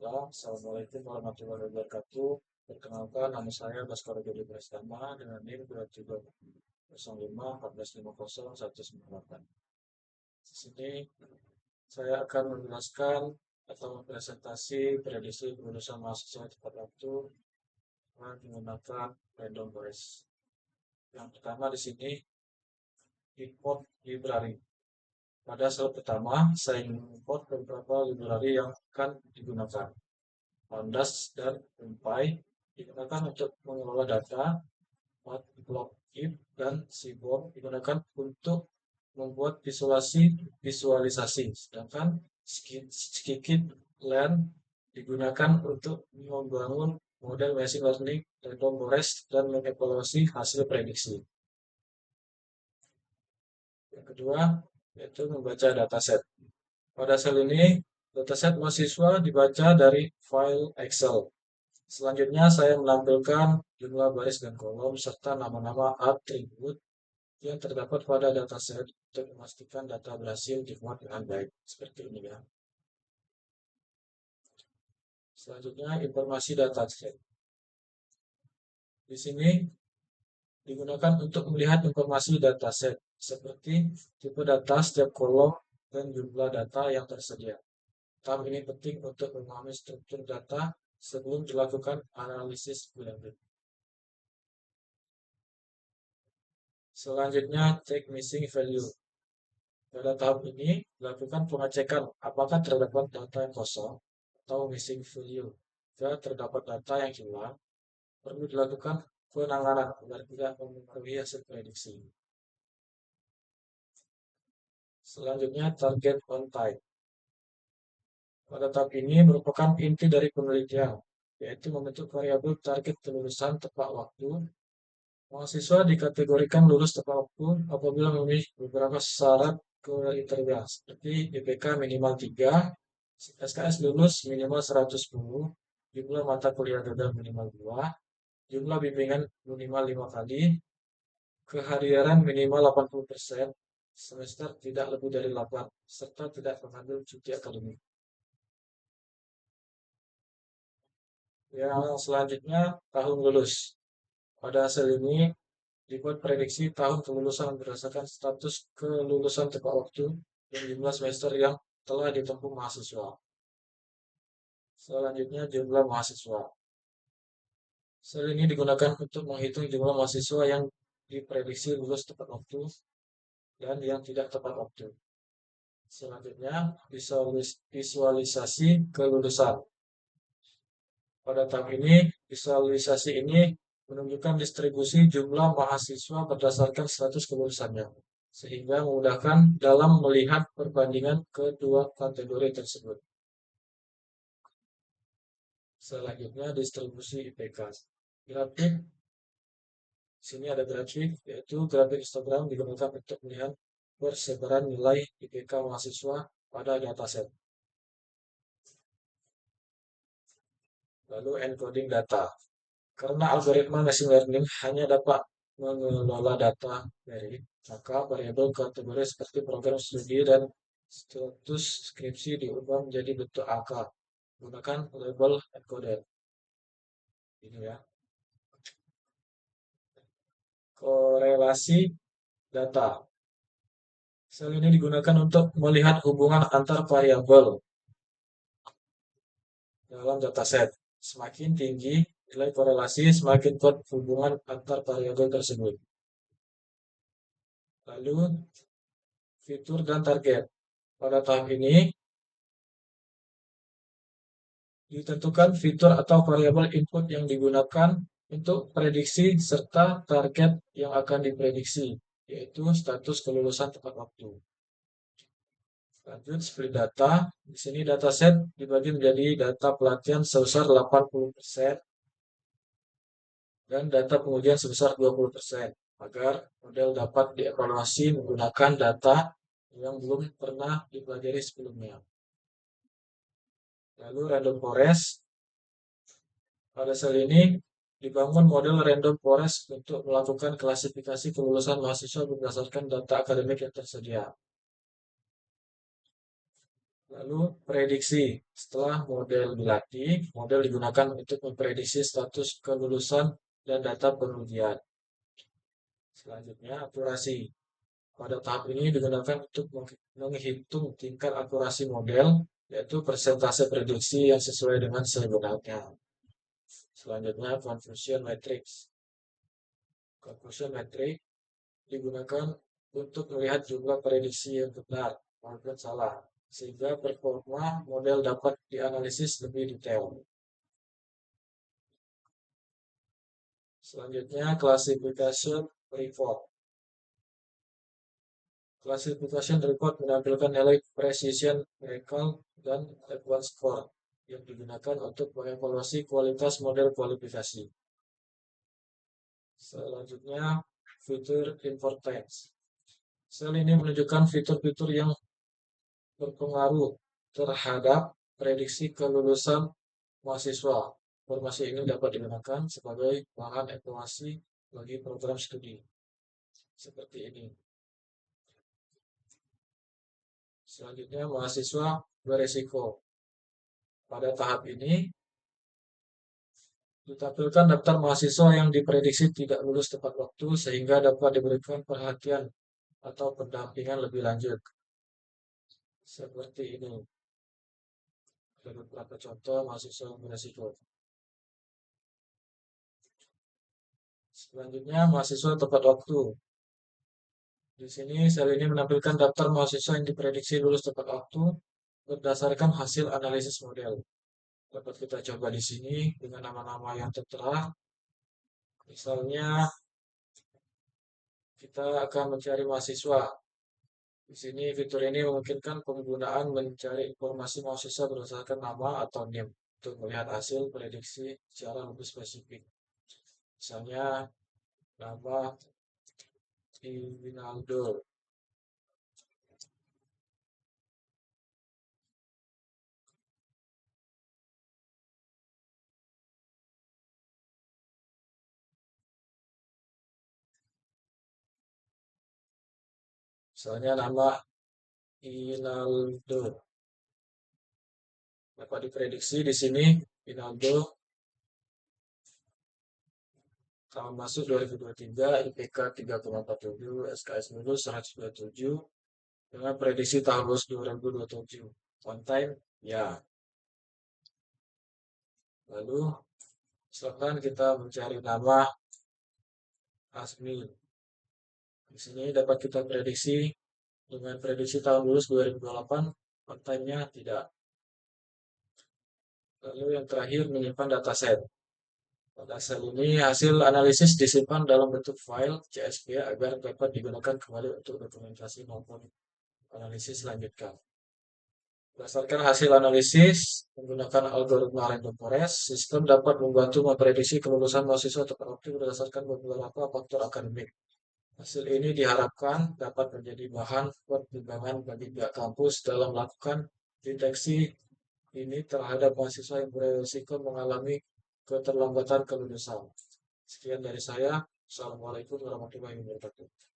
Assalamualaikum warahmatullahi wabarakatuh. Perkenalkan, nama saya Baskoro Jody Prestama dengan NIM 23051450 198. Di sini saya akan menjelaskan atau mempresentasi prediksi kelulusan mahasiswa tepat waktu dengan menggunakan random forest. Yang pertama di sini import library. Pada slide pertama, saya import beberapa library yang akan digunakan. Pandas dan NumPy digunakan untuk mengelola data, Matplotlib dan Seaborn digunakan untuk membuat visualisasi, sedangkan Scikit-learn digunakan untuk membangun model machine learning random forest dan mengevaluasi hasil prediksi. Yang kedua, yaitu membaca dataset. Pada sel ini, dataset mahasiswa dibaca dari file Excel. Selanjutnya saya menampilkan jumlah baris dan kolom serta nama-nama atribut yang terdapat pada dataset untuk memastikan data berhasil dimuat dengan baik. Seperti ini ya. Selanjutnya informasi dataset. Di sini digunakan untuk melihat informasi dataset seperti tipe data setiap kolom dan jumlah data yang tersedia. Tahap ini penting untuk memahami struktur data sebelum dilakukan analisis lebih lanjut. Selanjutnya, check missing value. Pada tahap ini, dilakukan pengecekan apakah terdapat data yang kosong atau missing value. Jika terdapat data yang hilang, perlu dilakukan penanganan agar tidak mempengaruhi hasil prediksi. Selanjutnya, target on time. Pada tahap ini merupakan inti dari penelitian, yaitu membentuk variabel target kelulusan tepat waktu. Mahasiswa dikategorikan lulus tepat waktu apabila memenuhi beberapa syarat kriteria seperti IPK minimal 3, SKS lulus minimal 110, jumlah mata kuliah gagal minimal 2, jumlah bimbingan minimal 5 kali, kehadiran minimal 80%, semester tidak lebih dari 8, serta tidak mengambil cuti akademik. Yang selanjutnya, tahun lulus. Pada hasil ini dibuat prediksi tahun kelulusan berdasarkan status kelulusan tepat waktu dan jumlah semester yang telah ditempuh mahasiswa. Selanjutnya jumlah mahasiswa. Sel ini digunakan untuk menghitung jumlah mahasiswa yang diprediksi lulus tepat waktu dan yang tidak tepat waktu. Selanjutnya visualisasi kelulusan. Pada tahap ini, visualisasi ini menunjukkan distribusi jumlah mahasiswa berdasarkan status kelulusannya, sehingga memudahkan dalam melihat perbandingan kedua kategori tersebut. Selanjutnya, distribusi IPK. Grafik, di sini ada grafik, yaitu grafik histogram digunakan untuk melihat persebaran nilai IPK mahasiswa pada dataset. Lalu encoding data. Karena algoritma machine learning hanya dapat mengelola data dari, maka variabel kategori seperti program studi dan status skripsi diubah menjadi bentuk angka menggunakan label encoder. Ini ya. Korelasi data. Sel ini digunakan untuk melihat hubungan antar variabel dalam dataset. Semakin tinggi nilai korelasi, semakin kuat hubungan antar variabel tersebut. Lalu, fitur dan target. Pada tahap ini, ditentukan fitur atau variabel input yang digunakan untuk prediksi serta target yang akan diprediksi, yaitu status kelulusan tepat waktu. Lanjut, split data. Di sini dataset dibagi menjadi data pelatihan sebesar 80% dan data pengujian sebesar 20%, agar model dapat dievaluasi menggunakan data yang belum pernah dipelajari sebelumnya. Lalu random forest. Pada sel ini dibangun model random forest untuk melakukan klasifikasi kelulusan mahasiswa berdasarkan data akademik yang tersedia. Lalu prediksi. Setelah model dilatih, model digunakan untuk memprediksi status kelulusan dan data pengujian. Selanjutnya, akurasi. Pada tahap ini digunakan untuk menghitung tingkat akurasi model, yaitu persentase prediksi yang sesuai dengan sebenarnya. Selanjutnya, confusion matrix. Confusion matrix digunakan untuk melihat jumlah prediksi yang benar maupun salah, sehingga performa model dapat dianalisis lebih detail. Selanjutnya, classification report. Classification report menampilkan nilai precision, recall, dan advanced score yang digunakan untuk mengevaluasi kualitas model kualifikasi. Selanjutnya, fitur importance. Sel ini menunjukkan fitur-fitur yang berpengaruh terhadap prediksi kelulusan mahasiswa. Informasi ini dapat digunakan sebagai bahan evaluasi bagi program studi. Seperti ini. Selanjutnya, mahasiswa beresiko. Pada tahap ini, ditampilkan daftar mahasiswa yang diprediksi tidak lulus tepat waktu sehingga dapat diberikan perhatian atau pendampingan lebih lanjut. Seperti ini. Ada beberapa contoh mahasiswa beresiko. Selanjutnya, mahasiswa tepat waktu. Di sini sel ini menampilkan daftar mahasiswa yang diprediksi lulus tepat waktu berdasarkan hasil analisis model. Dapat kita coba di sini dengan nama-nama yang tertera. Misalnya, kita akan mencari mahasiswa. Di sini fitur ini memungkinkan penggunaan mencari informasi mahasiswa berdasarkan nama atau NIM untuk melihat hasil prediksi secara lebih spesifik. Misalnya, nama Rinaldo. Misalnya nama Rinaldo. Dapat diprediksi di sini Rinaldo tahun masuk 2023, IPK 3,47, SKS lulus 127, dengan prediksi tahun lulus 2027. On time, ya. Lalu, silakan kita mencari nama Asmi. Di sini dapat kita prediksi dengan prediksi tahun lulus 2028, on time-nya tidak. Lalu yang terakhir menyimpan dataset. Pada sel ini hasil analisis disimpan dalam bentuk file CSV agar dapat digunakan kembali untuk dokumentasi maupun analisis lanjutkan. Berdasarkan hasil analisis menggunakan algoritma random forest, sistem dapat membantu memprediksi kelulusan mahasiswa tepat waktu berdasarkan beberapa faktor akademik. Hasil ini diharapkan dapat menjadi bahan pertimbangan bagi pihak kampus dalam melakukan deteksi ini terhadap mahasiswa yang beresiko mengalami keterlambatan kelulusan. Sekian dari saya. Assalamualaikum warahmatullahi wabarakatuh.